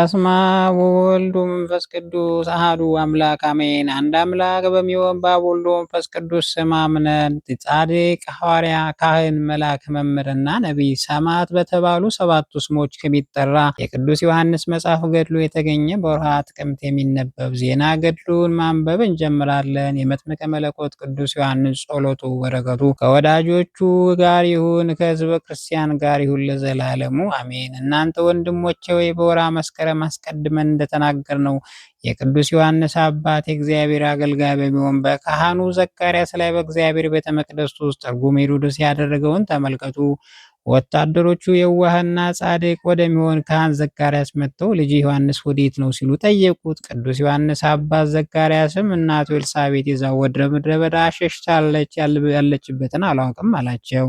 በስመ አብ ወወልድ ወመንፈስ ቅዱስ አሐዱ አምላክ አሜን። አንድ አምላክ በሚሆን በአብ ወልድ ወመንፈስ ቅዱስ ስም አምነን ጻድቅ ሐዋርያ፣ ካህን፣ መልአክ፣ መምህርና ነቢይ ሰማዕት በተባሉ ሰባቱ ስሞች ከሚጠራ የቅዱስ ዮሐንስ መጽሐፍ ገድሉ የተገኘ በወርኃ ጥቅምት የሚነበብ ዜና ገድሉን ማንበብ እንጀምራለን። የመጥምቀ መለኮት ቅዱስ ዮሐንስ ጸሎቱ በረከቱ ከወዳጆቹ ጋር ይሁን ከሕዝበ ክርስቲያን ጋር ይሁን ለዘላለሙ አሜን። እናንተ ወንድሞቼ ወይ በወርኃ መስከረም አስቀድመን እንደተናገርነው የቅዱስ ዮሐንስ አባት የእግዚአብሔር አገልጋይ በሚሆን በካህኑ ዘካርያስ ላይ በእግዚአብሔር ቤተ መቅደስ ውስጥ ትርጉም ሄሮድስ ያደረገውን ተመልከቱ። ወታደሮቹ የዋህና ጻድቅ ወደሚሆን ካህን ዘካርያስ መጥተው ልጅ ዮሐንስ ወዴት ነው ሲሉ ጠየቁት። ቅዱስ ዮሐንስ አባት ዘካርያስም እናቱ ኤልሳቤጥ ይዛው ወደ ምድረ በዳ ሸሽታለች፣ ያለችበትን አላውቅም አላቸው።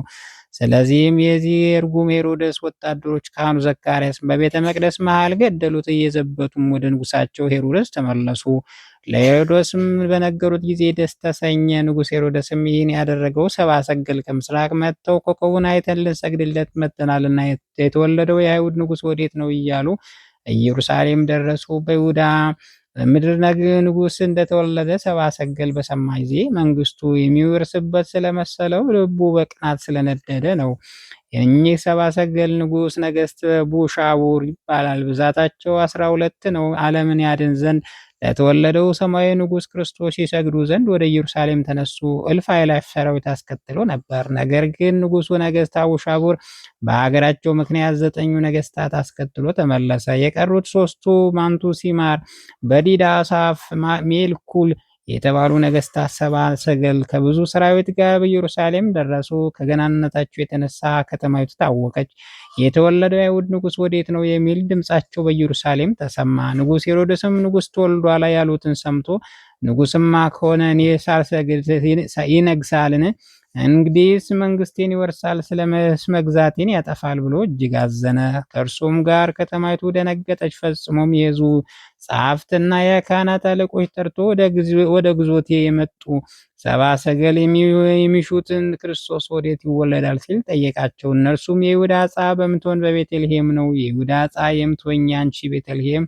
ስለዚህም የዚህ የርጉም ሄሮድስ ወታደሮች ካህኑ ዘካርያስ በቤተ መቅደስ መሃል ገደሉት። እየዘበቱም ወደ ንጉሳቸው ሄሮድስ ተመለሱ። ለሄሮድስም በነገሩት ጊዜ ደስ ተሰኘ። ንጉሥ ሄሮድስም ይህን ያደረገው ሰብአ ሰገል ከምስራቅ መጥተው ኮከቡን አይተን ልንሰግድለት መጥተናልና የተወለደው የአይሁድ ንጉሥ ወዴት ነው እያሉ ኢየሩሳሌም ደረሱ። በይሁዳ ምድር ንጉሥ እንደተወለደ ሰብአ ሰገል በሰማ ጊዜ መንግስቱ የሚወርስበት ስለመሰለው ልቡ በቅናት ስለነደደ ነው። የእኚህ ሰብአ ሰገል ንጉሥ ነገሥት ቡሻቡር ይባላል። ብዛታቸው 12 ነው። ዓለምን ያድን ዘንድ ለተወለደው ሰማያዊ ንጉሥ ክርስቶስ ይሰግዱ ዘንድ ወደ ኢየሩሳሌም ተነሱ። እልፍ አእላፍ ሰራዊት አስከትለው ነበር። ነገር ግን ንጉሡ ነገሥት አቡሻቡር በሀገራቸው ምክንያት 9 ነገሥታት አስከትሎ ተመለሰ። የቀሩት 3ቱ ማንቱሲማር፣ በዲዳ፣ አሳፍ፣ ሜልኩል የተባሉ ነገሥታት ሰብአ ሰገል ከብዙ ሰራዊት ጋር በኢየሩሳሌም ደረሱ። ከገናንነታቸው የተነሳ ከተማይቱ ታወቀች። የተወለደው የአይሁድ ንጉሥ ወዴት ነው የሚል ድምፃቸው በኢየሩሳሌም ተሰማ። ንጉሥ ሄሮድስም ንጉሥ ተወልዷል ያሉትን ሰምቶ ንጉሥማ ከሆነ እኔ ሳልሰግድ ይነግሳልን? እንግዲህስ መንግስቴን ይወርሳል፣ ስለመግዛቴን ያጠፋል ብሎ እጅግ አዘነ። ከእርሱም ጋር ከተማይቱ ደነገጠች። ፈጽሞም የሕዝቡ ጸሐፍትና የካህናት አለቆች ጠርቶ ወደ ግዞቴ የመጡ ሰብአ ሰገል የሚሹትን ክርስቶስ ወዴት ይወለዳል ሲል ጠየቃቸው። እነርሱም የይሁዳ ዕፃ በምትሆን በቤተልሔም ነው። የይሁዳ ዕፃ የምትሆኝ አንቺ ቤተልሔም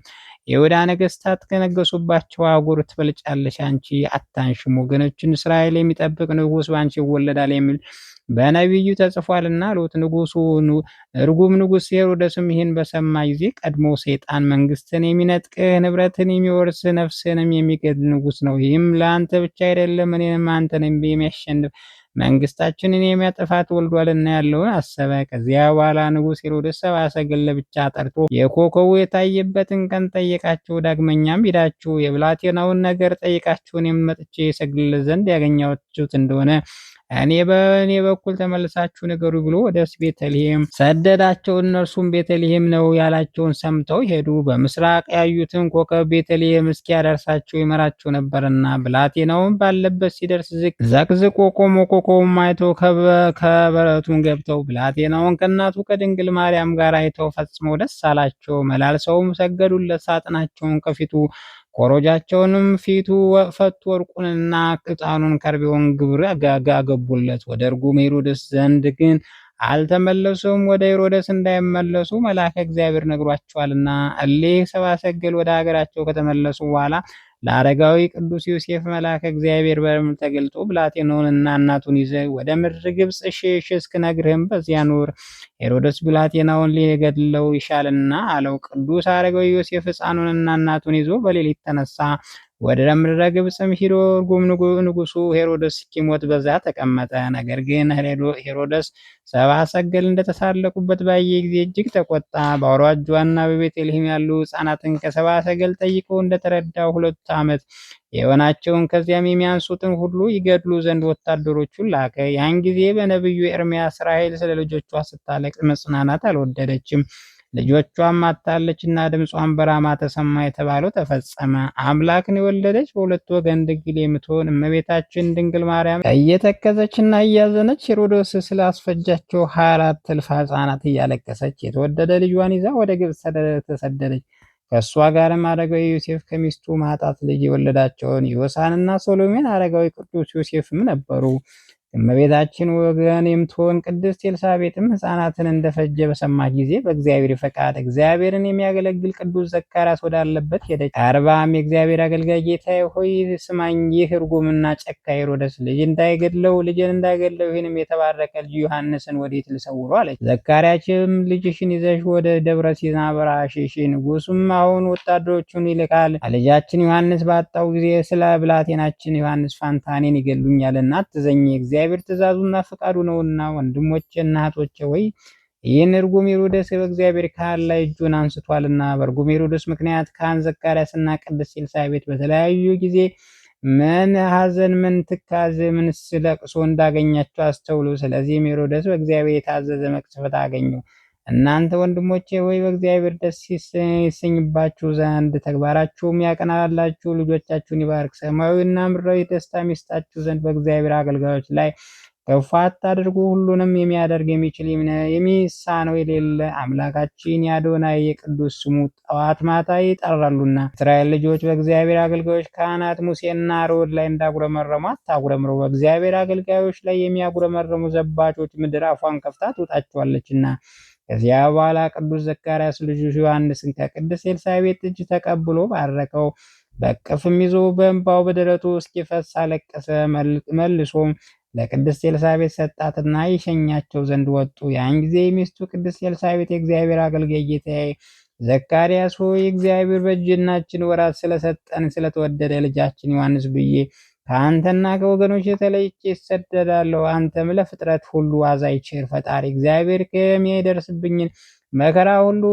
የይሁዳ ነገሥታት ከነገሱባቸው አህጉር ትበልጫለሽ፣ አንቺ አታንሽም። ወገኖችን እስራኤል የሚጠብቅ ንጉሥ በአንቺ ይወለዳል የሚል በነቢዩ ተጽፏልና አሉት። እርጉም ንጉሥ ሄሮድስም ይህን በሰማ ጊዜ ቀድሞ ሰይጣን መንግስትን የሚነጥቅህ ንብረትን የሚወርስ ነፍስንም የሚገድል ንጉሥ ነው። ይህም ለአንተ ብቻ አይደለም እኔንም አንተንም የሚያሸንፍ መንግስታችንን የሚያጠፋ ተወልዷልና ያለውን አሰበ። ከዚያ በኋላ ንጉሥ ሄሮድስ ሰብአ ሰገል ለብቻ ጠርቶ የኮከቡ የታየበትን ቀን ጠየቃቸው። ዳግመኛም ሂዳችሁ የብላቴናውን ነገር ጠይቃችሁ እኔም መጥቼ እሰግድለት ዘንድ ያገኛችሁት እንደሆነ በእኔ በኩል ተመልሳችሁ ንገሩ ብሎ ወደ ቤተልሔም ሰደዳቸው። እነርሱም ቤተልሔም ነው ያላቸውን ሰምተው ሄዱ። በምስራቅ ያዩትን ኮከብ ቤተልሔም እስኪያደርሳቸው ይመራቸው ነበርና ብላቴናውን ባለበት ሲደርስ ዘቅዝቆ ቆሞ ኮከቡን አይተው ከበረቱን ገብተው ብላቴናውን ከእናቱ ከድንግል ማርያም ጋር አይተው ፈጽመው ደስ አላቸው። መላልሰውም ሰገዱለት። ሳጥናቸውን ከፊቱ ኮረጃቸውንም ፊቱ ፈቱ። ወርቁንና ዕጣኑን ከርቤውን ግብር አገቡለት። ወደ እርጉም ሄሮድስ ዘንድ ግን አልተመለሱም። ወደ ሄሮድስ እንዳይመለሱ መልአከ እግዚአብሔር ነግሯቸዋልና። እሊህ ሰብአ ሰገል ወደ ሀገራቸው ከተመለሱ በኋላ ለአረጋዊ ቅዱስ ዮሴፍ መልአከ እግዚአብሔር በሕልም ተገልጦ ብላቴናውንና እናቱን ይዘህ ወደ ምድር ግብፅ ሽሽ፣ እስክነግርህም በዚያ ኑር። ሄሮድስ ብላቴናውን ሊገድለው ይሻልና አለው። ቅዱስ አረጋዊ ዮሴፍ ሕፃኑንና እናቱን ይዞ በሌሊት ተነሳ። ወደ ምድረ ግብፅም ሂዶ እርጉም ንጉሡ ሄሮድስ እስኪሞት በዚያ ተቀመጠ። ነገር ግን ሄሮድስ ሰብአ ሰገል እንደተሳለቁበት ባየ ጊዜ እጅግ ተቆጣ። በአውራጃዋና በቤተልሔም ያሉ ሕፃናትን ከሰብአ ሰገል ጠይቆ እንደተረዳው 2 ዓመት የሆናቸውን ከዚያም የሚያንሱትን ሁሉ ይገድሉ ዘንድ ወታደሮቹን ላከ። ያን ጊዜ በነቢዩ ኤርምያስ ራሔል ስለ ልጆቿ ስታለቅስ መጽናናት አልወደደችም። ልጆቿም አጥታለችና ድምጿን በራማ ተሰማ የተባለው ተፈጸመ። አምላክን የወለደች በሁለት ወገን ድንግል የምትሆን እመቤታችን ድንግል ማርያም እየተከዘችና እያዘነች ሄሮድስ ስላስፈጃቸው 24 እልፍ ሕፃናት እያለቀሰች የተወደደ ልጇን ይዛ ወደ ግብፅ ተሰደደች። ከእሷ ጋርም አረጋዊ ዮሴፍ ከሚስቱ ማጣት ልጅ የወለዳቸውን ዮሳንና ሶሎሜን አረጋዊ ቅዱስ ዮሴፍም ነበሩ። እመቤታችን ወገን የምትሆን ቅድስት ኤልሳቤጥም ሕፃናትን እንደፈጀ በሰማች ጊዜ በእግዚአብሔር ፈቃድ እግዚአብሔርን የሚያገለግል ቅዱስ ዘካርያስ ወዳለበት ሄደች። አርባም የእግዚአብሔር አገልጋይ ጌታዬ ሆይ ስማኝ፣ ይህ እርጉምና ጨካኝ ሄሮድስ ልጄን እንዳይገድለው ይህንም የተባረከ ልጅ ዮሐንስን ወዴት ልሰውሮ አለች። ዘካርያችም ልጅሽን ይዘሽ ወደ ደብረ ሲና በረሃ ሽሺ፣ ንጉሱም አሁን ወታደሮቹን ይልካል። ልጃችን ዮሐንስ ባጣው ጊዜ ስለ ብላቴናችን ዮሐንስ ፋንታ እኔን ይገሉኛልና አትዘኝ፣ እግዚአብሔር ትእዛዙና ፈቃዱ ነውና። ወንድሞቼና እህቶቼ ወይ ይህን እርጉም ሄሮድስ በእግዚአብሔር ካህን ላይ እጁን አንስቷልና። በእርጉም ሄሮድስ ምክንያት ካህን ዘካርያስና ቅድስት ኤልሳቤጥ በተለያዩ ጊዜ ምን ሐዘን፣ ምን ትካዜ፣ ምንስ ለቅሶ እንዳገኛቸው አስተውሉ። ስለዚህም ሄሮድስ በእግዚአብሔር የታዘዘ መቅሰፍት አገኘው። እናንተ ወንድሞቼ ወይ በእግዚአብሔር ደስ ይሰኝባችሁ ዘንድ ተግባራችሁም ያቀናላችሁ፣ ልጆቻችሁን ይባርክ፣ ሰማያዊና ምድራዊ ደስታ ሚስጣችሁ ዘንድ በእግዚአብሔር አገልጋዮች ላይ ከፍ አታድርጉ። ሁሉንም የሚያደርግ የሚችል የሚሳነው የሌለ አምላካችን የአዶናይ የቅዱስ ስሙ ጠዋት ማታ ይጠራሉና። እስራኤል ልጆች በእግዚአብሔር አገልጋዮች ካህናት ሙሴና አሮን ላይ እንዳጉረመረሙ አታጉረምረው። በእግዚአብሔር አገልጋዮች ላይ የሚያጉረመረሙ ዘባቾች ምድር አፏን ከፍታ ትውጣቸዋለችና። ከዚያ በኋላ ቅዱስ ዘካርያስ ልጁ ዮሐንስን ከቅድስት ኤልሳቤጥ እጅ ተቀብሎ ባረከው። በቅፍም ይዞ በእንባው በደረቱ እስኪፈስ አለቀሰ። መልሶም ለቅድስት ኤልሳቤጥ ሰጣትና ይሸኛቸው ዘንድ ወጡ። ያን ጊዜ ሚስቱ ቅድስት ኤልሳቤጥ የእግዚአብሔር አገልጋይ ጌታዬ ዘካርያስ ሆይ እግዚአብሔር በእርጅናችን ወራት ስለሰጠን ስለተወደደ ልጃችን ዮሐንስ ብዬ ከአንተና ከወገኖች የተለይቼ ይሰደዳለሁ። አንተም ለፍጥረት ሁሉ አዛኝ ቸር ፈጣሪ እግዚአብሔር የሚደርስብኝን መከራ ሁሉ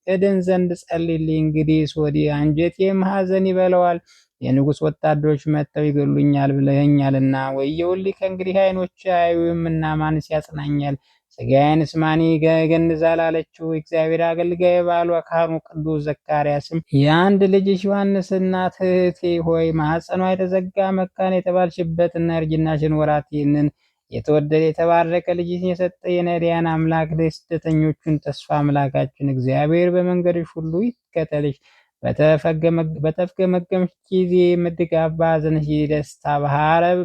እድን ዘንድ ጸልይልኝ። እንግዲህ ወዲህ አንጀቴም ሐዘን ይበለዋል፣ የንጉሥ ወታደሮች መጥተው ይገሉኛል ብለኸኛልና። ወየውልኝ ከእንግዲህ ዓይኖች አያዩምና ማንስ ያጽናኛል? ሥጋዬንስ ማን ይገንዛል አለችው። እግዚአብሔር አገልጋይ ባሏ ካህኑ ቅዱስ ዘካርያስም የአንድ ልጅሽ ዮሐንስ እናት እህቴ ሆይ ማኅፀኗ የተዘጋ መካን የተባልሽበትና እርጅናሽን ወራት ይህንን የተወደደ የተባረከ ልጅሽን የሰጠ የነዳያን አምላክ ለስደተኞቹን ተስፋ አምላካችን እግዚአብሔር በመንገድሽ ሁሉ ይከተልሽ። በተፍገመገምሽ ጊዜ ምድጋፍ፣ በሐዘንሽ ጊዜ ደስታ፣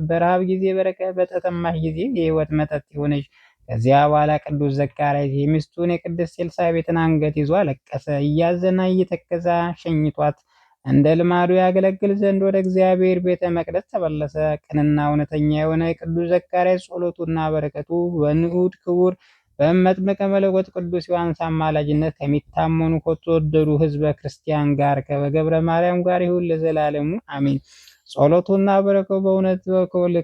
በረሃብ ጊዜ በረከት፣ በተጠማሽ ጊዜ የሕይወት መጠጥ ይሆነሽ። ከዚያ በኋላ ቅዱስ ዘካርያስ የሚስቱን የቅድስት ኤልሳቤጥን አንገት ይዞ አለቀሰ። እያዘና እየተከዘ ሸኝቷት እንደ ልማዱ ያገለግል ዘንድ ወደ እግዚአብሔር ቤተ መቅደስ ተመለሰ። ቅንና እውነተኛ የሆነ የቅዱስ ዘካርያስ ጸሎቱና በረከቱ በንዑድ ክቡር በመጥምቀ መለኮት ቅዱስ ዮሐንስ አማላጅነት ከሚታመኑ ከተወደዱ ሕዝበ ክርስቲያን ጋር ከበገብረ ማርያም ጋር ይሁን ለዘላለሙ አሜን። ጸሎቱና በረከቱ በእውነት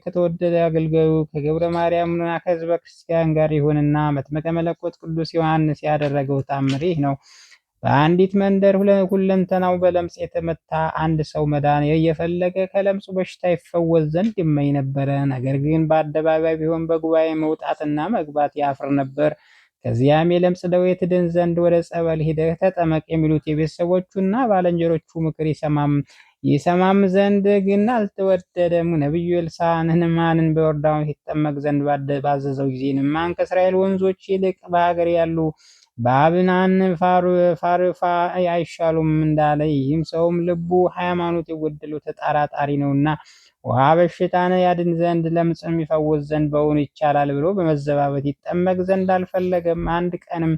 ከተወደደ አገልጋዩ ከገብረ ማርያምና ከሕዝበ ክርስቲያን ጋር ይሁንና መጥምቀ መለኮት ቅዱስ ዮሐንስ ያደረገው ታምር ይህ ነው። በአንዲት መንደር ሁለንተናው በለምጽ የተመታ አንድ ሰው መዳን እየፈለገ ከለምጹ በሽታ ይፈወስ ዘንድ ይመኝ ነበረ። ነገር ግን በአደባባይ ቢሆን በጉባኤ መውጣትና መግባት ያፍር ነበር። ከዚያም የለምጽ ደዌ ትድን ዘንድ ወደ ጸበል ሂደህ ተጠመቅ የሚሉት የቤተሰቦቹና ባልንጀሮቹ ምክር ይሰማም ዘንድ ግን አልተወደደም። ነቢዩ ኤልሳዕ ንዕማንን በዮርዳኖስ ይጠመቅ ዘንድ ባዘዘው ጊዜ ንዕማን ከእስራኤል ወንዞች ይልቅ በሀገር ያሉ በአብናን ፋርፋ አይሻሉም እንዳለ፣ ይህም ሰውም ልቡ ሃይማኖት የጎደለው ተጠራጣሪ ነውና ውሃ በሽታን ያድን ዘንድ ለምጽም ይፈውስ ዘንድ በውኑ ይቻላል ብሎ በመዘባበት ይጠመቅ ዘንድ አልፈለገም። አንድ ቀንም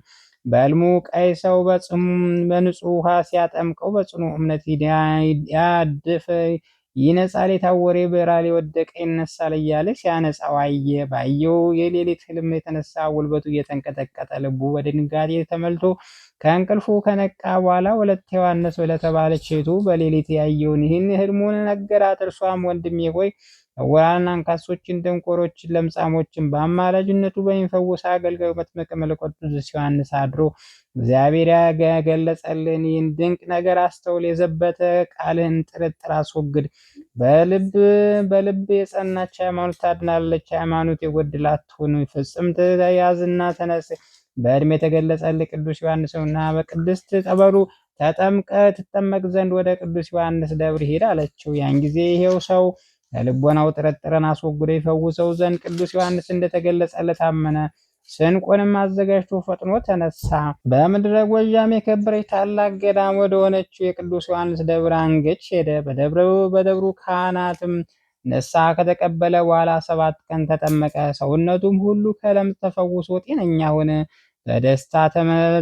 በሕልሙ ቀይ ሰው በንጹህ ውሃ ሲያጠምቀው በጽኑ እምነት ያድፍ ይነጻል፣ የታወረ በራሪ የወደቀ ይነሳል እያለ ሲያነጻው አየ። ባየው የሌሊት ህልም የተነሳ ጉልበቱ እየተንቀጠቀጠ ልቡ በድንጋጤ ተመልቶ ከእንቅልፉ ከነቃ በኋላ ወለተ ዮሐንስ ለተባለች እህቱ በሌሊት ያየውን ይህን ህልሙን ነገራት። እርሷም ወንድሜ ሆይ ዕውራንን፣ አንካሶችን፣ ደንቆሮችን፣ ለምጻሞችን በአማላጅነቱ በሚፈውስ አገልጋዩ መጥምቀ መለኮት ቅዱስ ዮሐንስ አድሮ እግዚአብሔር ያገለጸልን ይህን ድንቅ ነገር አስተውል። የዘበተ ቃልህን ጥርጥር አስወግድ። በልብ የጸናች ሃይማኖት ታድናለች። ሃይማኖት የጎደላት አትሁን። ፍጽምት ያዝና ተነስ። በዕድሜ የተገለጸልህ ቅዱስ ዮሐንስ ነውና በቅድስት ጠበሉ ትጠመቅ ዘንድ ወደ ቅዱስ ዮሐንስ ደብር ሂድ አለችው። ያን ጊዜ ይሄው ሰው ለልቦናው ጥርጥርን አስወግዶ ይፈውሰው ዘንድ ቅዱስ ዮሐንስ እንደተገለጸለት አመነ። ስንቁንም አዘጋጅቶ ፈጥኖ ተነሳ። በምድረ ጎጃም የከበረች ታላቅ ገዳም ወደ ሆነችው የቅዱስ ዮሐንስ ደብር አንገች ሄደ። በደብሩ ካህናትም ንስሐ ከተቀበለ በኋላ 7 ቀን ተጠመቀ። ሰውነቱም ሁሉ ከለምጽ ተፈውሶ ጤነኛ ሆነ። በደስታ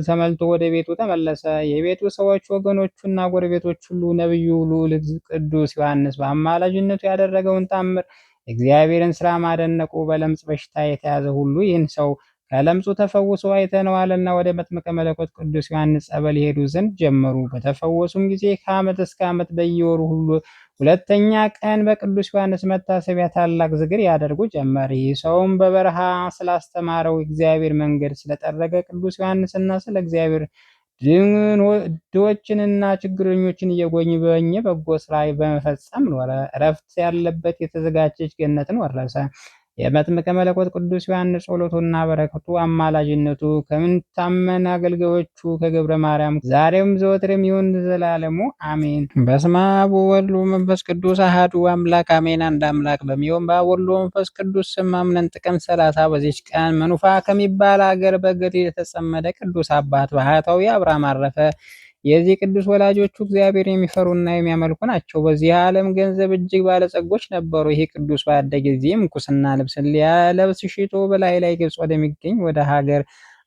ተመልቶ ወደ ቤቱ ተመለሰ። የቤቱ ሰዎች፣ ወገኖቹና ጎረቤቶች ሁሉ ነቢዩ ልዑል ቅዱስ ዮሐንስ በአማላጅነቱ ያደረገውን ታምር የእግዚአብሔርን ሥራ ማደነቁ። በለምጽ በሽታ የተያዘ ሁሉ ይህን ሰው ከለምጹ ተፈውሶ አይተነዋልና ወደ መጥምቀ መለኮት ቅዱስ ዮሐንስ ጸበል ይሄዱ ዘንድ ጀመሩ። በተፈወሱም ጊዜ ከዓመት እስከ ዓመት በየወሩ ሁሉ 2ኛ ቀን በቅዱስ ዮሐንስ መታሰቢያ ታላቅ ዝክር ያደርጉ ጀመር። ይህ ሰውም በበረሃ ስላስተማረው እግዚአብሔር መንገድ ስለጠረገ ቅዱስ ዮሐንስና ስለ እግዚአብሔር ድሆችንና ችግረኞችን እየጎበኘ በጎ ስራ በመፈጸም ኖረ። እረፍት ያለበት የተዘጋጀች ገነትን ወረሰ። የመጥምቀ መለኮት ቅዱስ ዮሐንስ ጸሎቱና በረከቱ አማላጅነቱ ከምታመን አገልጋዮቹ ከገብረ ማርያም ዛሬም ዘወትርም ይሁን ዘላለሙ አሜን። በስመ አብ ወወልድ ወመንፈስ ቅዱስ አሐዱ አምላክ አሜን። አንድ አምላክ በሚሆን በአብ ወልድ ወመንፈስ ቅዱስ ስም አምነን ጥቅምት 30 በዚች ቀን መኑፋ ከሚባል አገር በገድል የተጸመደ ቅዱስ አባት ባህታዊ አብርሃም አረፈ። የዚህ ቅዱስ ወላጆቹ እግዚአብሔር የሚፈሩና የሚያመልኩ ናቸው። በዚህ ዓለም ገንዘብ እጅግ ባለጸጎች ነበሩ። ይህ ቅዱስ ባደገ ጊዜ ምንኩስና ልብስን ሊያለብስ ሽቶ ላይ ግብፅ ወደሚገኝ ወደ ሀገር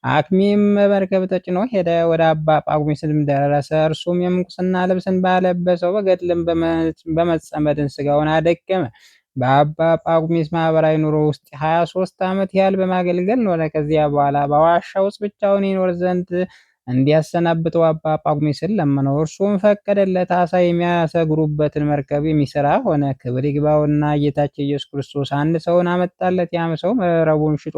አክሚም በመርከብ ተጭኖ ሄደ። ወደ አባ ጳጉሜስም ደረሰ። እርሱም የምንኩስና ልብስን ባለበሰው በገድልም በመጸመድን ስጋውን አደከመ። በአባ ጳጉሜስ ማህበራዊ ኑሮ ውስጥ 23 ዓመት ያህል በማገልገል ኖረ። ከዚያ በኋላ በዋሻ ውስጥ ብቻውን ይኖር ዘንድ እንዲያሰናብተው አባ ጳጉሜስን ለመነው። እርሱም ፈቀደለት። አሳ የሚያሰግሩበትን መርከብ የሚሰራ ሆነ። ክብር ይግባውና ጌታችን ኢየሱስ ክርስቶስ አንድ ሰውን አመጣለት። ያም ሰው መረቡን ሽጦ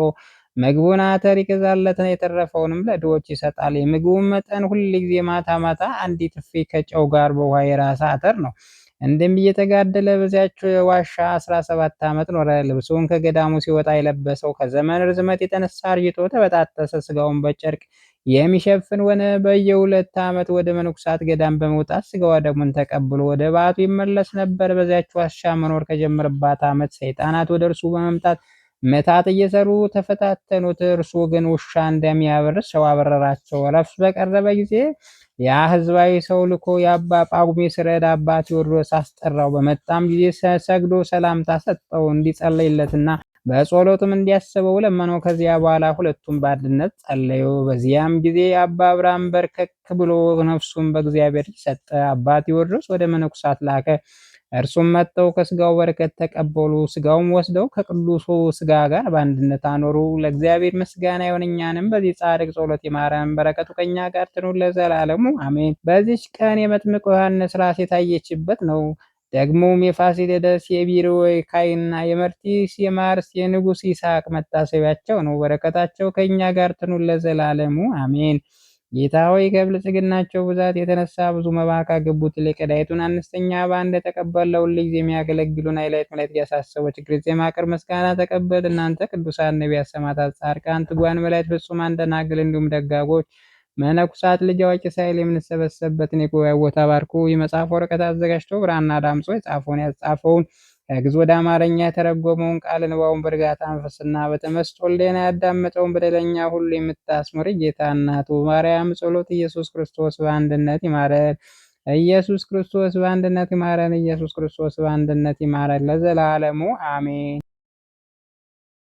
ምግቡን አተር ይገዛለት፣ የተረፈውንም ለድሆች ይሰጣል። የምግቡን መጠን ሁል ጊዜ ማታ ማታ አንዲት እፍኝ ከጨው ጋር በውሃ የራሰ አተር ነው። እንዲህም እየተጋደለ በዚያች ዋሻ 17 ዓመት ኖረ። ልብሱን ከገዳሙ ሲወጣ የለበሰው ከዘመን ርዝመት የተነሳ አርጅቶ ተበጣጠሰ። ስጋውን በጨርቅ የሚሸፍን ሆነ። በየ2 ዓመት ወደ መነኮሳት ገዳም በመውጣት ስጋው ደሙን ተቀብሎ ወደ በዓቱ ይመለስ ነበር። በዚያች ዋሻ መኖር ከጀመረባት ዓመት ሰይጣናት ወደ እርሱ በመምጣት መታት እየሰሩ ተፈታተኑት። እርሱ ግን ውሻ እንደሚያበርር ሰው አበረራቸው። እረፍት በቀረበ ጊዜ ያ ሕዝባዊ ሰው ልኮ የአባ ጳጉሜስ ረድ አባ ቴዎድሮስ አስጠራው። በመጣም ጊዜ ሰግዶ ሰላምታ ሰጠው። እንዲጸለይለትና በጸሎቱም እንዲያስበው ለመነው። ከዚያ በኋላ ሁለቱም በአንድነት ጸለዩ። በዚያም ጊዜ አባ አብርሃም በርከክ ብሎ ነፍሱን በእግዚአብሔር ሰጠ። አባ ቴዎድሮስ ወደ መነኮሳት ላከ። እርሱም መጥተው ከስጋው በረከት ተቀበሉ። ስጋውም ወስደው ከቅዱሱ ስጋ ጋር በአንድነት አኖሩ። ለእግዚአብሔር ምስጋና ይሁን፣ እኛንም በዚህ ጻድቅ ጸሎት ይማረን፣ በረከቱ ከኛ ጋር ትኑር ለዘላለሙ አሜን። በዚች ቀን የመጥምቁ ዮሐንስ ራስ የታየችበት ነው። ደግሞም የፋሲለደስ የቢሮካይና የመርቲስ የማርስ የንጉሥ ይስሐቅ መታሰቢያቸው ነው። በረከታቸው ከእኛ ጋር ትኑር ለዘላለሙ አሜን። ጌታ ሆይ ከብልጽግናቸው ብዛት የተነሳ ብዙ መባ ካገቡት ይልቅ ዕዳይቱን አነስተኛ በአንድ የተቀበለው ሁልጊዜ የሚያገለግሉን ኃይላዊት መላእክት እያሳሰቡ ችግር የማቅረብ ምስጋና ተቀበል። እናንተ ቅዱሳን ነቢያት፣ ሰማዕታት፣ ጻድቃን፣ ትጉሃን መላእክት፣ ፍጹማን ደናግል እንዲሁም ደጋጎች መነኩሳት ልጅ አዋቂ ሳይል የምንሰበሰብበትን የጉባኤ ቦታ ባርኩ። የመጽሐፍ ወረቀት አዘጋጅቶ ብራና ዳምጾ የጻፈውን ያጻፈውን ከግዕዝ ወደ አማርኛ የተረጎመውን ቃል ንባውን በእርጋታ መንፈስና በተመስጦ ሕሊና ያዳመጠውን በደለኛ ሁሉ የምታስምር ጌታ እናቱ ማርያም ጸሎት ኢየሱስ ክርስቶስ በአንድነት ይማረን። ኢየሱስ ክርስቶስ በአንድነት ይማረን። ኢየሱስ ክርስቶስ በአንድነት ይማረን ለዘላለሙ አሜን።